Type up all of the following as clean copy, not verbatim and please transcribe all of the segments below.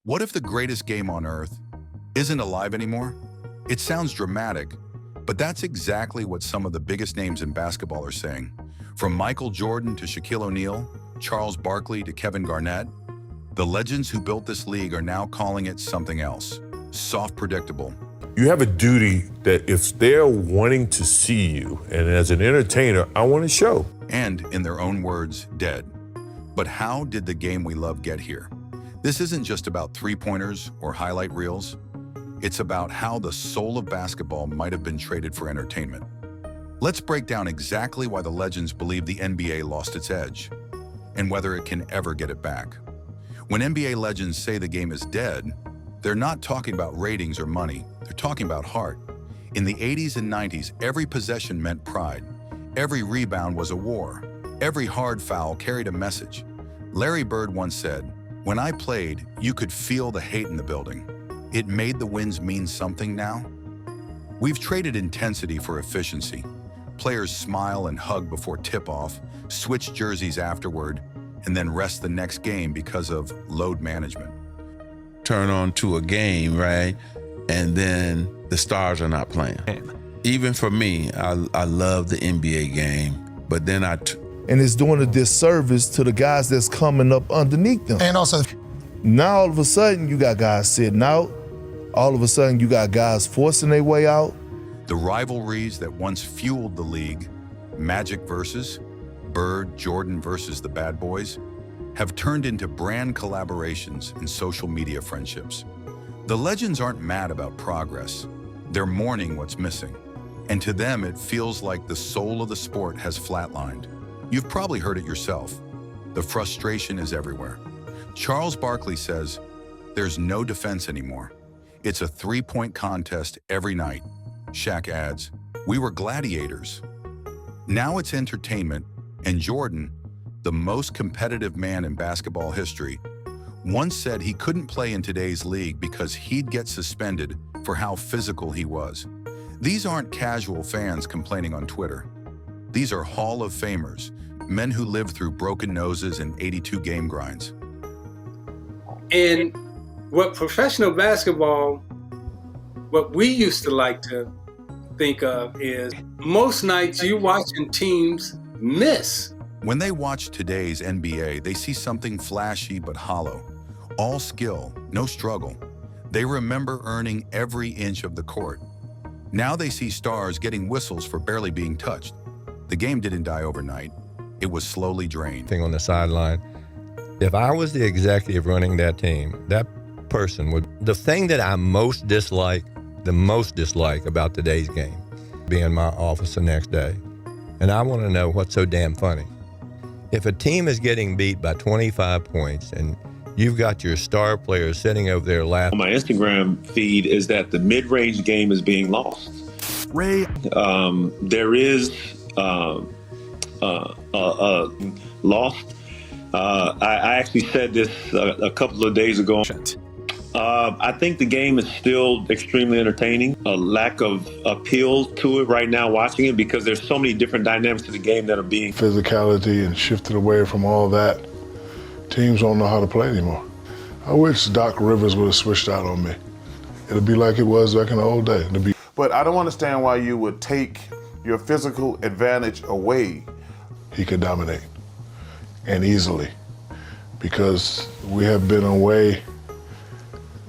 What if the greatest game on earth isn't alive anymore? It sounds dramatic, but that's exactly what some of the biggest names in basketball are saying. From Michael Jordan to Shaquille O'Neal, Charles Barkley to Kevin Garnett, the legends who built this league are now calling it something else. Soft predictable. You have a duty that if they're wanting to see you, and as an entertainer, I want to show. And, in their own words, dead. But how did the game we love get here? This isn't just about three-pointers or highlight reels. It's about how the soul of basketball might have been traded for entertainment. Let's break down exactly why the legends believe the NBA lost its edge, and whether it can ever get it back. When NBA legends say the game is dead, they're not talking about ratings or money. They're talking about heart. In the 80s and 90s, every possession meant pride. Every rebound was a war. Every hard foul carried a message. Larry Bird once said, "When I played, you could feel the hate in the building. It made the wins mean something now." We've traded intensity for efficiency. Players smile and hug before tip-off, switch jerseys afterward, and then rest the next game because of load management. Turn on to a game, right? And then the stars are not playing. Even for me, I love the NBA game, but then and it's doing a disservice to the guys that's coming up underneath them. And also, now all of a sudden you got guys sitting out. All of a sudden you got guys forcing their way out. The rivalries that once fueled the league, Magic versus Bird, Jordan versus the Bad Boys, have turned into brand collaborations and social media friendships. The legends aren't mad about progress. They're mourning what's missing. And to them, it feels like the soul of the sport has flatlined. You've probably heard it yourself. The frustration is everywhere. Charles Barkley says, "There's no defense anymore. It's a three-point contest every night." Shaq adds, "We were gladiators." Now it's entertainment, and Jordan, the most competitive man in basketball history, once said he couldn't play in today's league because he'd get suspended for how physical he was. These aren't casual fans complaining on Twitter. These are Hall of Famers, men who lived through broken noses and 82 game grinds. And what professional basketball, what we used to like to think of is most nights you're watching teams miss. When they watch today's NBA, they see something flashy but hollow. All skill, no struggle. They remember earning every inch of the court. Now they see stars getting whistles for barely being touched. The game didn't die overnight. It was slowly drained. Thing on the sideline. If I was the executive running that team, that person would, the thing that I most dislike about today's game, be in my office the next day. And I want to know what's so damn funny. If a team is getting beat by 25 points and you've got your star players sitting over there laughing. My Instagram feed is that the mid-range game is being lost. Ray, there is lost. I actually said this a couple of days ago. I think the game is still extremely entertaining. A lack of appeal to it right now watching it because there's so many different dynamics to the game that are being physicality and shifted away from all that. Teams don't know how to play anymore. I wish Doc Rivers would have switched out on me. It'd be like it was back in the old day. But I don't understand why you would take your physical advantage away. He could dominate, and easily, because we have been away.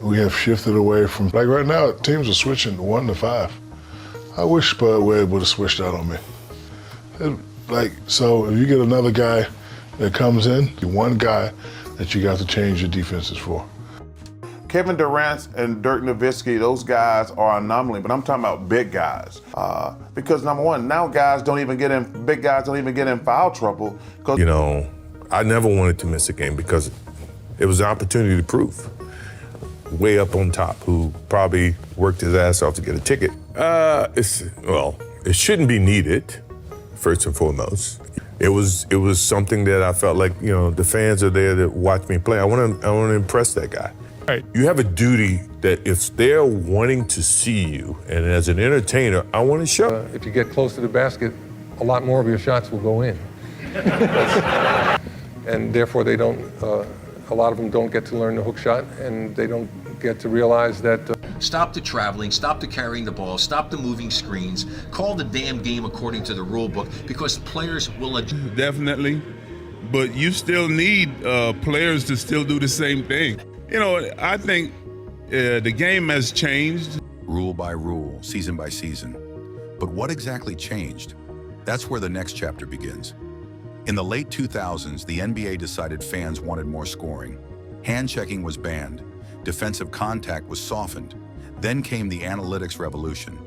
We have shifted away from, like right now, teams are switching 1 to 5. I wish Spud Webb would have switched out on me. So if you get another guy that comes in, one guy that you got to change your defenses for. Kevin Durant and Dirk Nowitzki, those guys are an anomaly, but I'm talking about big guys. Because number one, now big guys don't even get in foul trouble. You know, I never wanted to miss a game because it was an opportunity to prove. Way up on top, who probably worked his ass off to get a ticket. It shouldn't be needed, first and foremost. It was something that I felt like, you know, the fans are there to watch me play. I want to impress that guy. Right. You have a duty that if they're wanting to see you, and as an entertainer, I want to show. If you get close to the basket, a lot more of your shots will go in. And therefore they don't A lot of them don't get to learn the hook shot, and they don't get to realize that stop the traveling, stop the carrying the ball, stop the moving screens, call the damn game according to the rule book, because players will adjust. Definitely, but you still need players to still do the same thing. You know, I think the game has changed. Rule by rule, season by season. But what exactly changed? That's where the next chapter begins. In the late 2000s, the NBA decided fans wanted more scoring. Hand-checking was banned. Defensive contact was softened. Then came the analytics revolution.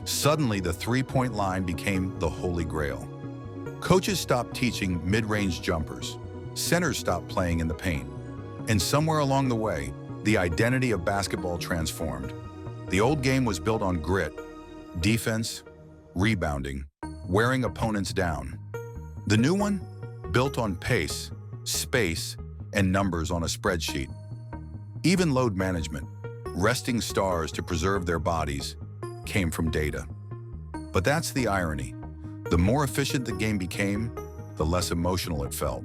Suddenly, the three-point line became the holy grail. Coaches stopped teaching mid-range jumpers. Centers stopped playing in the paint. And somewhere along the way, the identity of basketball transformed. The old game was built on grit, defense, rebounding, wearing opponents down. The new one, built on pace, space, and numbers on a spreadsheet. Even load management, resting stars to preserve their bodies, came from data. But that's the irony. The more efficient the game became, the less emotional it felt.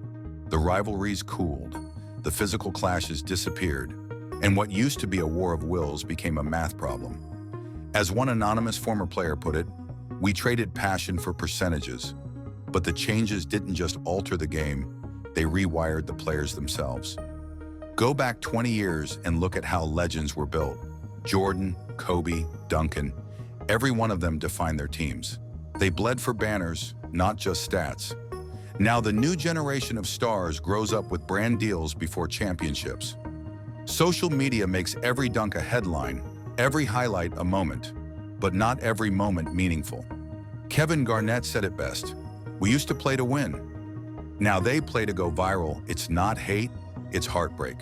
The rivalries cooled, the physical clashes disappeared, and what used to be a war of wills became a math problem. As one anonymous former player put it, we traded passion for percentages. But the changes didn't just alter the game, they rewired the players themselves. Go back 20 years and look at how legends were built. Jordan, Kobe, Duncan, every one of them defined their teams. They bled for banners, not just stats. Now the new generation of stars grows up with brand deals before championships. Social media makes every dunk a headline, every highlight a moment, but not every moment meaningful. Kevin Garnett said it best. We used to play to win. Now they play to go viral. It's not hate, it's heartbreak.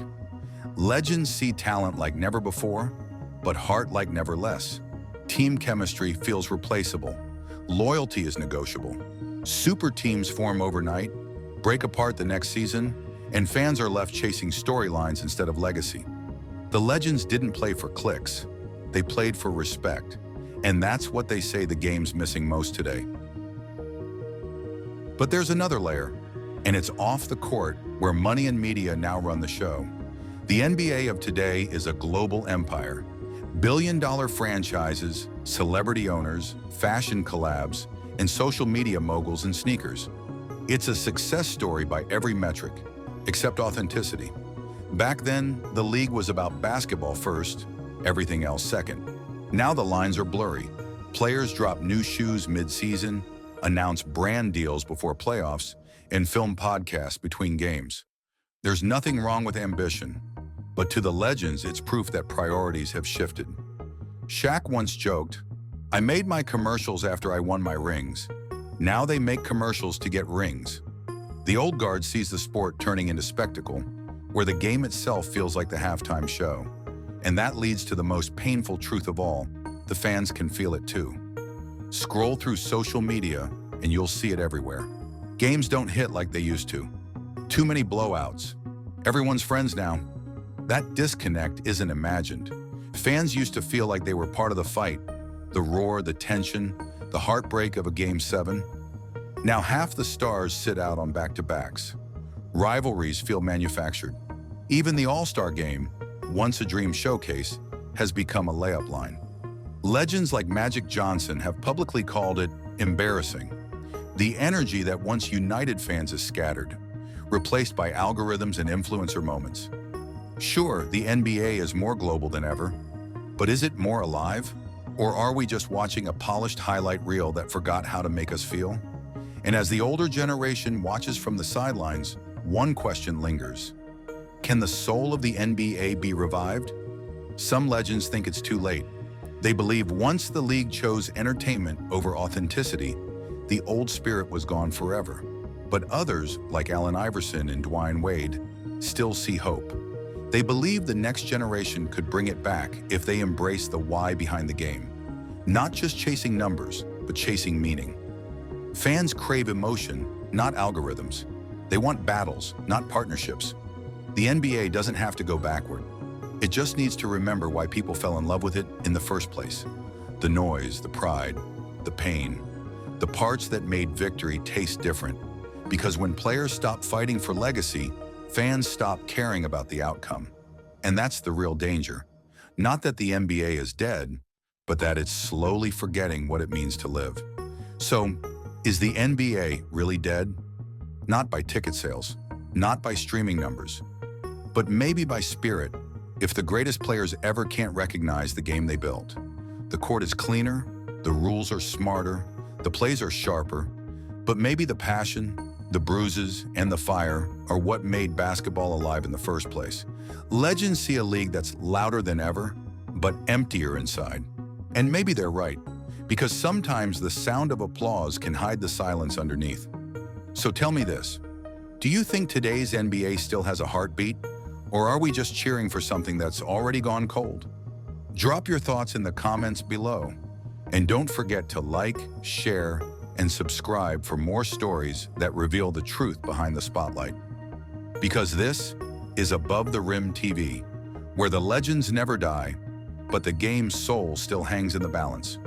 Legends see talent like never before, but heart like never less. Team chemistry feels replaceable. Loyalty is negotiable. Super teams form overnight, break apart the next season, and fans are left chasing storylines instead of legacy. The legends didn't play for clicks. They played for respect. And that's what they say the game's missing most today. But there's another layer, and it's off the court, where money and media now run the show. The NBA of today is a global empire. Billion-dollar franchises, celebrity owners, fashion collabs, and social media moguls in sneakers. It's a success story by every metric, except authenticity. Back then, the league was about basketball first, everything else second. Now the lines are blurry. Players drop new shoes mid-season, announce brand deals before playoffs, and film podcasts between games. There's nothing wrong with ambition, but to the legends, it's proof that priorities have shifted. Shaq once joked, "I made my commercials after I won my rings. Now they make commercials to get rings." The old guard sees the sport turning into spectacle, where the game itself feels like the halftime show. And that leads to the most painful truth of all: the fans can feel it too. Scroll through social media and you'll see it everywhere. Games don't hit like they used to. Too many blowouts. Everyone's friends now. That disconnect isn't imagined. Fans used to feel like they were part of the fight, the roar, the tension, the heartbreak of a Game 7. Now half the stars sit out on back-to-backs. Rivalries feel manufactured. Even the All-Star game, once a dream showcase, has become a layup line. Legends like Magic Johnson have publicly called it embarrassing. The energy that once united fans is scattered, replaced by algorithms and influencer moments. Sure, the NBA is more global than ever, but is it more alive? Or are we just watching a polished highlight reel that forgot how to make us feel? And as the older generation watches from the sidelines, one question lingers. Can the soul of the NBA be revived? Some legends think it's too late. They believe once the league chose entertainment over authenticity, the old spirit was gone forever. But others, like Allen Iverson and Dwayne Wade, still see hope. They believe the next generation could bring it back if they embrace the why behind the game. Not just chasing numbers, but chasing meaning. Fans crave emotion, not algorithms. They want battles, not partnerships. The NBA doesn't have to go backward. It just needs to remember why people fell in love with it in the first place. The noise, the pride, the pain, the parts that made victory taste different. Because when players stop fighting for legacy, fans stop caring about the outcome. And that's the real danger. Not that the NBA is dead, but that it's slowly forgetting what it means to live. So, is the NBA really dead? Not by ticket sales, not by streaming numbers, but maybe by spirit. If the greatest players ever can't recognize the game they built. The court is cleaner, the rules are smarter, the plays are sharper, but maybe the passion, the bruises, and the fire are what made basketball alive in the first place. Legends see a league that's louder than ever, but emptier inside. And maybe they're right, because sometimes the sound of applause can hide the silence underneath. So tell me this, do you think today's NBA still has a heartbeat? Or are we just cheering for something that's already gone cold? Drop your thoughts in the comments below. And don't forget to like, share, and subscribe for more stories that reveal the truth behind the spotlight. Because this is Above the Rim TV, where the legends never die, but the game's soul still hangs in the balance.